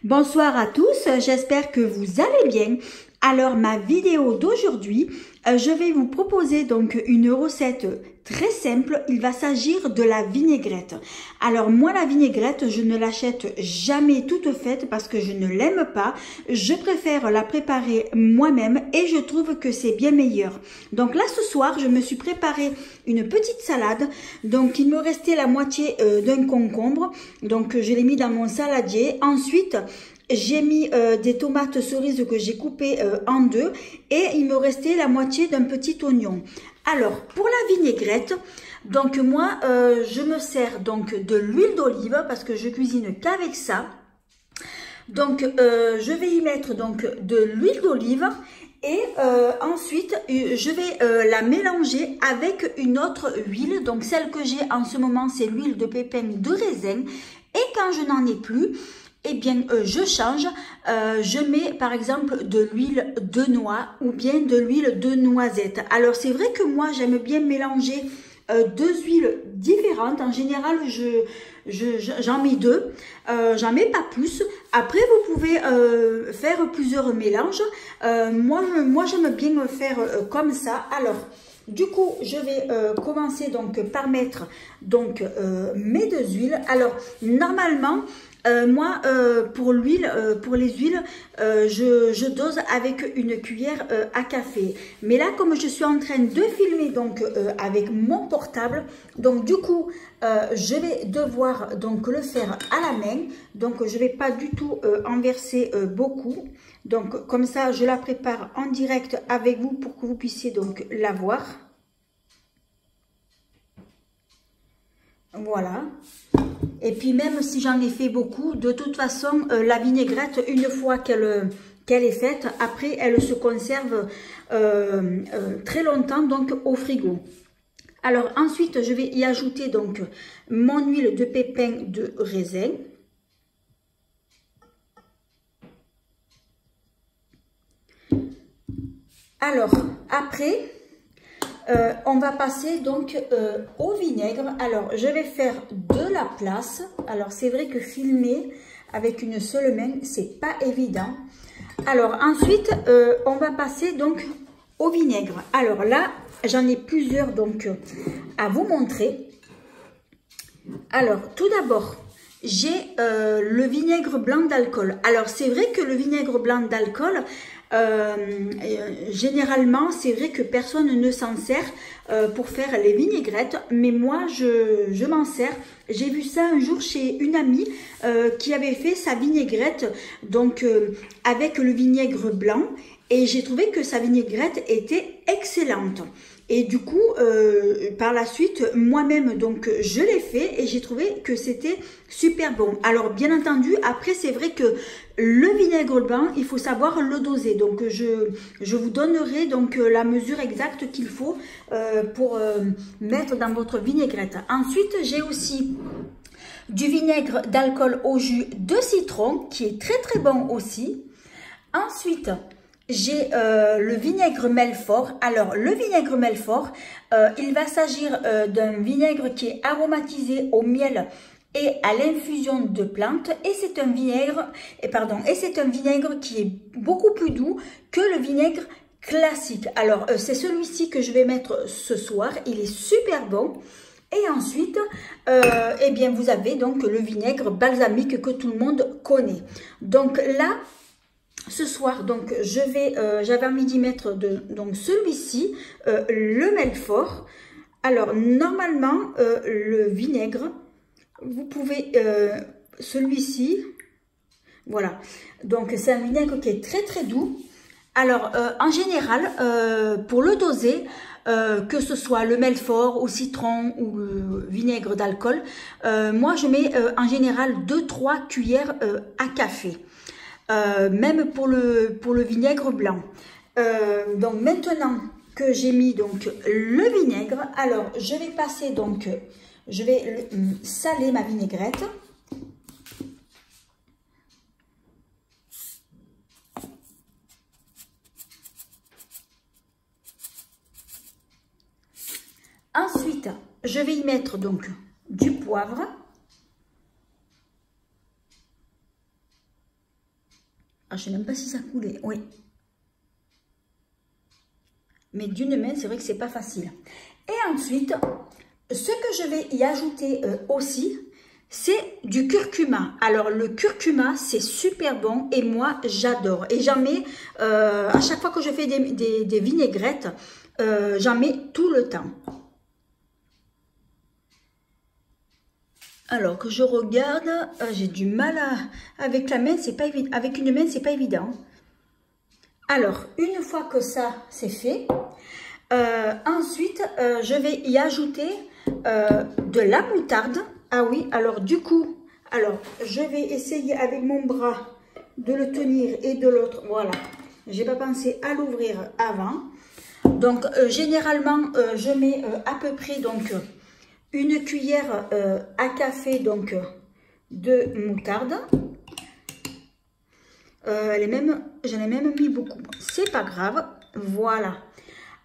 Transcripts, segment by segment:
Bonsoir à tous, j'espère que vous allez bien. Alors ma vidéo d'aujourd'hui, je vais vous proposer donc une recette très simple. Il va s'agir de la vinaigrette. Alors moi la vinaigrette, je ne l'achète jamais toute faite parce que je ne l'aime pas. Je préfère la préparer moi-même et je trouve que c'est bien meilleur. Donc là ce soir, je me suis préparé une petite salade. Donc il me restait la moitié d'un concombre. Donc je l'ai mis dans mon saladier. Ensuite, j'ai mis des tomates cerises que j'ai coupées en deux et il me restait la moitié d'un petit oignon. Alors, pour la vinaigrette, donc moi, je me sers donc de l'huile d'olive parce que je cuisine qu'avec ça. Donc, je vais y mettre donc de l'huile d'olive et ensuite, je vais la mélanger avec une autre huile. Donc, celle que j'ai en ce moment, c'est l'huile de pépins de raisin. Et quand je n'en ai plus, eh bien, je change, je mets par exemple de l'huile de noix ou bien de l'huile de noisette. Alors, c'est vrai que moi, j'aime bien mélanger deux huiles différentes. En général, j'en mets deux, j'en mets pas plus. Après, vous pouvez faire plusieurs mélanges. Moi j'aime bien faire comme ça. Alors, du coup, je vais commencer donc par mettre donc mes deux huiles. Alors, normalement, moi, pour l'huile, pour les huiles, je dose avec une cuillère à café. Mais là, comme je suis en train de filmer donc avec mon portable, donc du coup, je vais devoir donc le faire à la main. Donc, je vais pas du tout en verser beaucoup. Donc, comme ça, je la prépare en direct avec vous pour que vous puissiez donc la voir. Voilà. Et puis même si j'en ai fait beaucoup, de toute façon, la vinaigrette, une fois qu'elle est faite, après, elle se conserve très longtemps donc au frigo. Alors ensuite, je vais y ajouter donc mon huile de pépins de raisin. Alors après, on va passer donc au vinaigre. Alors, je vais faire de la place. Alors, c'est vrai que filmer avec une seule main, c'est pas évident. Alors, ensuite, on va passer donc au vinaigre. Alors là, j'en ai plusieurs donc à vous montrer. Alors, tout d'abord, j'ai le vinaigre blanc d'alcool. Alors, c'est vrai que le vinaigre blanc d'alcool, généralement, c'est vrai que personne ne s'en sert pour faire les vinaigrettes, mais moi, je m'en sers. J'ai vu ça un jour chez une amie qui avait fait sa vinaigrette donc avec le vinaigre blanc et j'ai trouvé que sa vinaigrette était excellente. Et du coup, par la suite, moi-même, donc, je l'ai fait et j'ai trouvé que c'était super bon. Alors, bien entendu, après, c'est vrai que le vinaigre blanc, il faut savoir le doser. Donc, je vous donnerai donc la mesure exacte qu'il faut pour mettre dans votre vinaigrette. Ensuite, j'ai aussi du vinaigre d'alcool au jus de citron, qui est très, très bon aussi. Ensuite, j'ai le vinaigre Melfort. Alors, le vinaigre Melfort, il va s'agir d'un vinaigre qui est aromatisé au miel et à l'infusion de plantes. Et c'est un vinaigre, qui est beaucoup plus doux que le vinaigre classique. Alors, c'est celui-ci que je vais mettre ce soir. Il est super bon. Et ensuite, eh bien, vous avez donc le vinaigre balsamique que tout le monde connaît. Donc là, ce soir, donc j'avais envie d'y mettre donc celui-ci, le Melfort. Alors normalement, le vinaigre, vous pouvez celui-ci, voilà. Donc c'est un vinaigre qui est très très doux. Alors en général, pour le doser, que ce soit le Melfort au citron ou le vinaigre d'alcool, moi je mets en général 2-3 cuillères à café. Même pour le vinaigre blanc. Donc maintenant que j'ai mis donc le vinaigre, alors je vais passer donc, je vais saler ma vinaigrette. Ensuite, je vais y mettre donc du poivre. Ah, je ne sais même pas si ça coulait, oui. Mais d'une main, c'est vrai que c'est pas facile. Et ensuite, ce que je vais y ajouter aussi, c'est du curcuma. Alors, le curcuma, c'est super bon et moi, j'adore. Et j'en mets, à chaque fois que je fais des vinaigrettes, j'en mets tout le temps. Alors que je regarde, j'ai du mal avec la main, c'est pas évident. Avec une main, c'est pas évident. Alors, une fois que ça, c'est fait, ensuite, je vais y ajouter de la moutarde. Ah oui, alors du coup, je vais essayer avec mon bras de le tenir et de l'autre. Voilà, j'ai pas pensé à l'ouvrir avant. Donc, généralement, je mets à peu près donc une cuillère à café donc de moutarde. J'en ai même mis beaucoup. C'est pas grave. Voilà.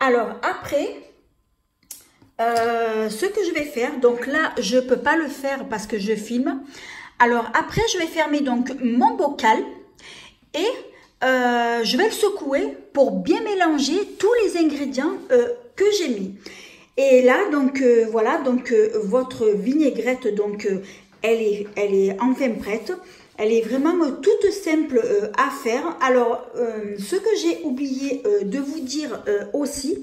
Alors après, ce que je vais faire, donc là, je peux pas le faire parce que je filme. Alors après, je vais fermer donc mon bocal et je vais le secouer pour bien mélanger tous les ingrédients que j'ai mis. Et là, donc voilà, donc votre vinaigrette, donc elle est enfin prête. Elle est vraiment toute simple à faire. Alors, ce que j'ai oublié de vous dire aussi,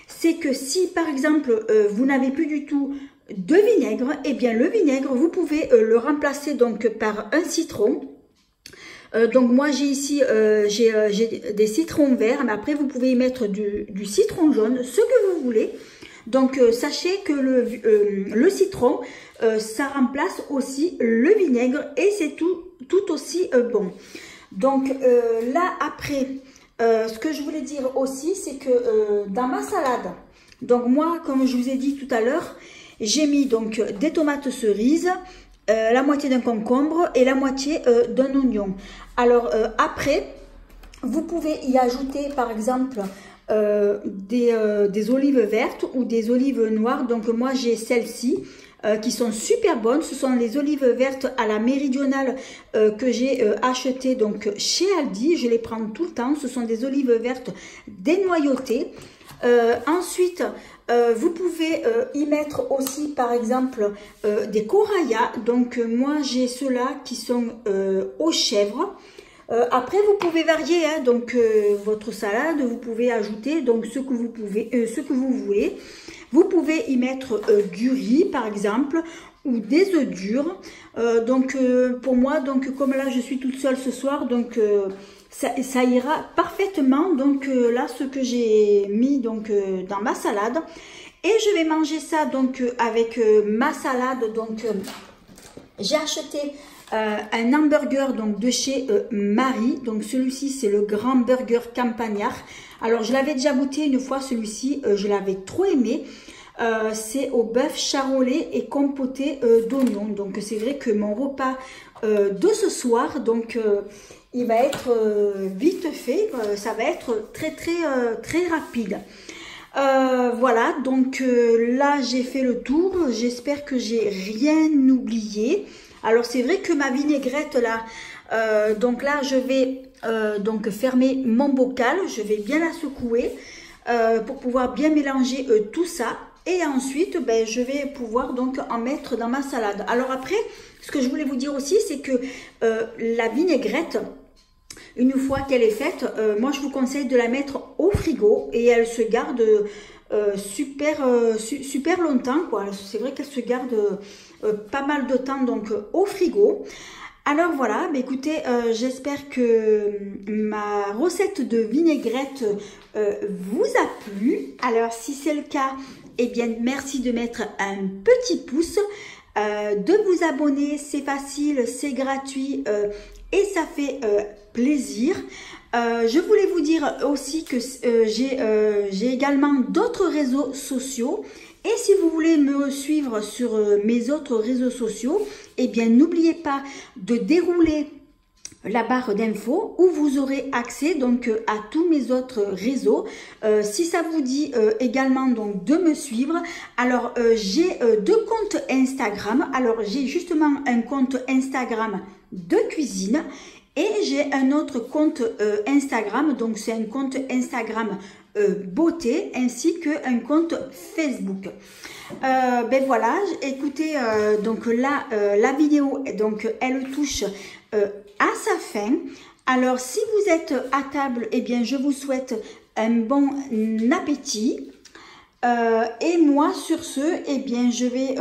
c'est que si par exemple vous n'avez plus du tout de vinaigre, eh bien le vinaigre, vous pouvez le remplacer donc par un citron. Donc moi j'ai ici j'ai des citrons verts, mais après vous pouvez y mettre du citron jaune, ce que vous voulez. Donc sachez que le citron, ça remplace aussi le vinaigre et c'est tout aussi bon. Donc là après, ce que je voulais dire aussi, c'est que dans ma salade, donc moi comme je vous ai dit tout à l'heure, j'ai mis donc des tomates cerises, la moitié d'un concombre et la moitié d'un oignon. Alors après, vous pouvez y ajouter par exemple des olives vertes ou des olives noires. Donc moi j'ai celles-ci qui sont super bonnes. Ce sont les olives vertes à la méridionale que j'ai achetées donc chez Aldi. Je les prends tout le temps. Ce sont des olives vertes dénoyautées. Ensuite, vous pouvez y mettre aussi par exemple des corayas. Donc moi j'ai ceux-là qui sont aux chèvres. Après vous pouvez varier hein, donc votre salade, vous pouvez ajouter donc ce que vous voulez. Vous pouvez y mettre du riz par exemple ou des œufs durs. Donc pour moi, donc comme là je suis toute seule ce soir, donc ça ira parfaitement. Donc là ce que j'ai mis donc dans ma salade, et je vais manger ça donc avec ma salade. Donc j'ai acheté un hamburger donc de chez Marie. Donc celui-ci c'est le grand burger campagnard. Alors je l'avais déjà goûté une fois celui-ci, je l'avais trop aimé. C'est au bœuf charolais et compoté d'oignons. Donc c'est vrai que mon repas de ce soir, donc il va être vite fait, ça va être très rapide. Voilà, donc là j'ai fait le tour, j'espère que j'ai rien oublié. Alors c'est vrai que ma vinaigrette là, donc là je vais donc fermer mon bocal, je vais bien la secouer pour pouvoir bien mélanger tout ça. Et ensuite, ben, je vais pouvoir donc en mettre dans ma salade. Alors après, ce que je voulais vous dire aussi, c'est que la vinaigrette, une fois qu'elle est faite, moi je vous conseille de la mettre au frigo et elle se garde super longtemps, quoi. C'est vrai qu'elle se garde pas mal de temps donc au frigo. Alors voilà, bah écoutez, j'espère que ma recette de vinaigrette vous a plu. Alors si c'est le cas, eh bien merci de mettre un petit pouce, de vous abonner, c'est facile, c'est gratuit et ça fait plaisir. Je voulais vous dire aussi que j'ai également d'autres réseaux sociaux. Et si vous voulez me suivre sur mes autres réseaux sociaux, eh bien n'oubliez pas de dérouler la barre d'infos où vous aurez accès donc à tous mes autres réseaux. Si ça vous dit également donc de me suivre, alors j'ai deux comptes Instagram. Alors j'ai justement un compte Instagram de cuisine Et j'ai un autre compte Instagram, donc c'est un compte Instagram beauté, ainsi qu'un compte Facebook. Ben voilà, écoutez, donc là, la vidéo, donc elle touche à sa fin. Alors, si vous êtes à table, eh bien, je vous souhaite un bon appétit. Et moi, sur ce, eh bien, je vais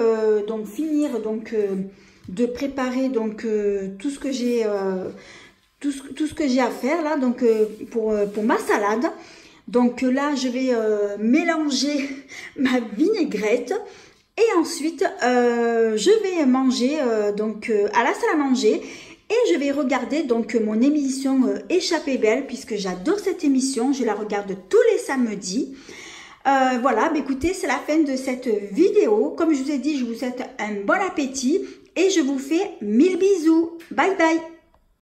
donc finir donc de préparer donc tout ce que j'ai tout ce que j'ai à faire là, donc pour ma salade. Donc là, je vais mélanger ma vinaigrette et ensuite je vais manger donc à la salle à manger. Et je vais regarder donc mon émission Échappée belle, puisque j'adore cette émission, je la regarde tous les samedis. Voilà, bah écoutez, c'est la fin de cette vidéo. Comme je vous ai dit, je vous souhaite un bon appétit et je vous fais 1000 bisous. Bye bye.